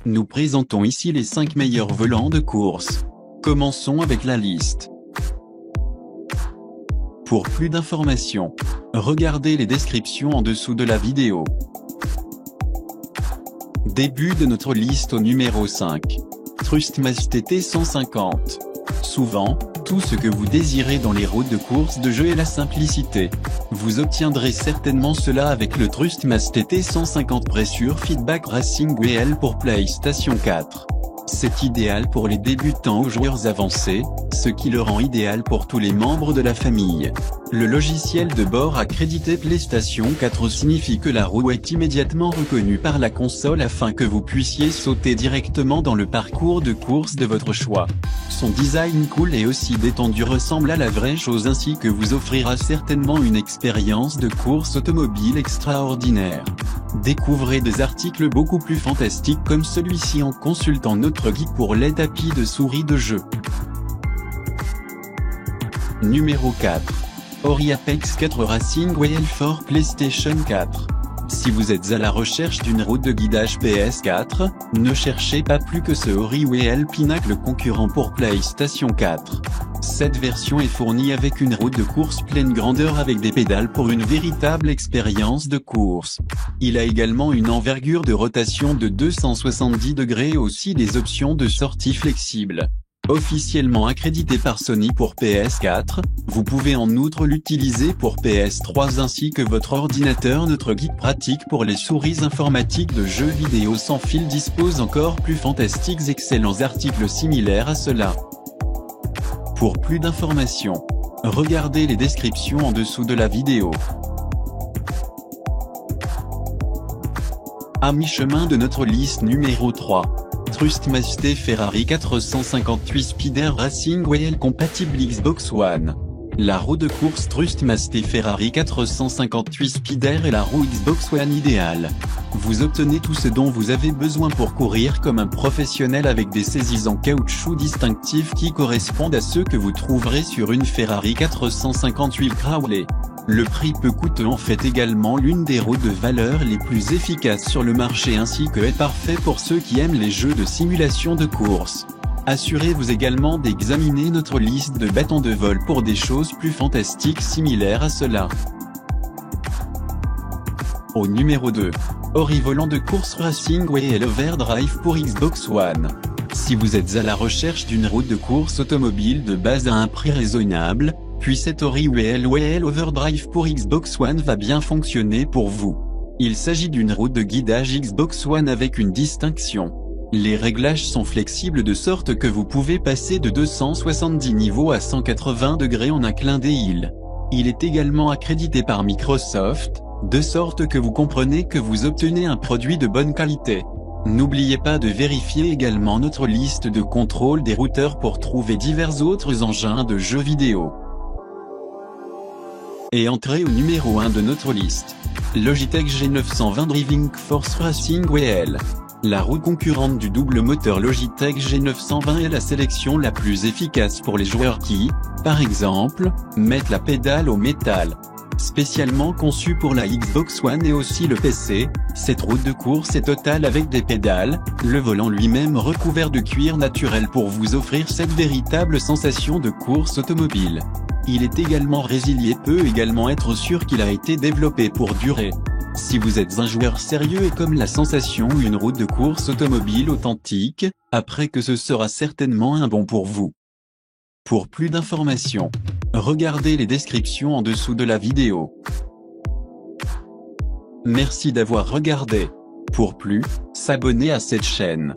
Nous présentons ici les 5 meilleurs volants de course. Commençons avec la liste. Pour plus d'informations, regardez les descriptions en dessous de la vidéo. Début de notre liste au numéro 5. Trustmaster TT 150. Souvent, tout ce que vous désirez dans les routes de course de jeu est la simplicité. Vous obtiendrez certainement cela avec le Trustmaster TT 150 Pressure Feedback Racing WL pour PlayStation 4. C'est idéal pour les débutants ou joueurs avancés, ce qui le rend idéal pour tous les membres de la famille. Le logiciel de bord accrédité PlayStation 4 signifie que la roue est immédiatement reconnue par la console afin que vous puissiez sauter directement dans le parcours de course de votre choix. Son design cool et aussi détendu ressemble à la vraie chose ainsi que vous offrira certainement une expérience de course automobile extraordinaire. Découvrez des articles beaucoup plus fantastiques comme celui-ci en consultant notre guide pour les tapis de souris de jeu. Numéro 4. Ori Apex 4 Racing WL for PlayStation 4. Si vous êtes à la recherche d'une route de guidage PS4, ne cherchez pas plus que ce Ori WL Pinnacle concurrent pour PlayStation 4. Cette version est fournie avec une route de course pleine grandeur avec des pédales pour une véritable expérience de course. Il a également une envergure de rotation de 270 degrés et aussi des options de sortie flexibles. Officiellement accrédité par Sony pour PS4, vous pouvez en outre l'utiliser pour PS3 ainsi que votre ordinateur. Notre guide pratique pour les souris informatiques de jeux vidéo sans fil dispose encore plus fantastiques excellents articles similaires à cela. Pour plus d'informations, regardez les descriptions en dessous de la vidéo. À mi-chemin de notre liste numéro 3. Trustmaster Ferrari 458 Spider Racing WL compatible Xbox One. La roue de course Trustmaster Ferrari 458 Spider est la roue Xbox One idéale. Vous obtenez tout ce dont vous avez besoin pour courir comme un professionnel avec des saisies en caoutchouc distinctifs qui correspondent à ceux que vous trouverez sur une Ferrari 458 Crowley. Le prix peu coûteux en fait également l'une des roues de valeur les plus efficaces sur le marché ainsi que est parfait pour ceux qui aiment les jeux de simulation de course. Assurez-vous également d'examiner notre liste de bâtons de vol pour des choses plus fantastiques similaires à cela. Au numéro 2. Ori volant de course Racing WL Overdrive pour Xbox One. Si vous êtes à la recherche d'une route de course automobile de base à un prix raisonnable, puis cet Ori WL Overdrive pour Xbox One va bien fonctionner pour vous. Il s'agit d'une route de guidage Xbox One avec une distinction. Les réglages sont flexibles de sorte que vous pouvez passer de 270 niveaux à 180 degrés en un clin d'œil. Il est également accrédité par Microsoft, de sorte que vous comprenez que vous obtenez un produit de bonne qualité. N'oubliez pas de vérifier également notre liste de contrôle des routeurs pour trouver divers autres engins de jeux vidéo. Et entrez au numéro 1 de notre liste. Logitech G920 Driving Force Racing WL. La roue concurrente du double moteur Logitech G920 est la sélection la plus efficace pour les joueurs qui, par exemple, mettent la pédale au métal. Spécialement conçue pour la Xbox One et aussi le PC, cette route de course est totale avec des pédales, le volant lui-même recouvert de cuir naturel pour vous offrir cette véritable sensation de course automobile. Il est également résilié, peut également être sûr qu'il a été développé pour durer. Si vous êtes un joueur sérieux et comme la sensation ou une route de course automobile authentique, après que ce sera certainement un bon pour vous. Pour plus d'informations, regardez les descriptions en dessous de la vidéo. Merci d'avoir regardé. Pour plus, s'abonner à cette chaîne.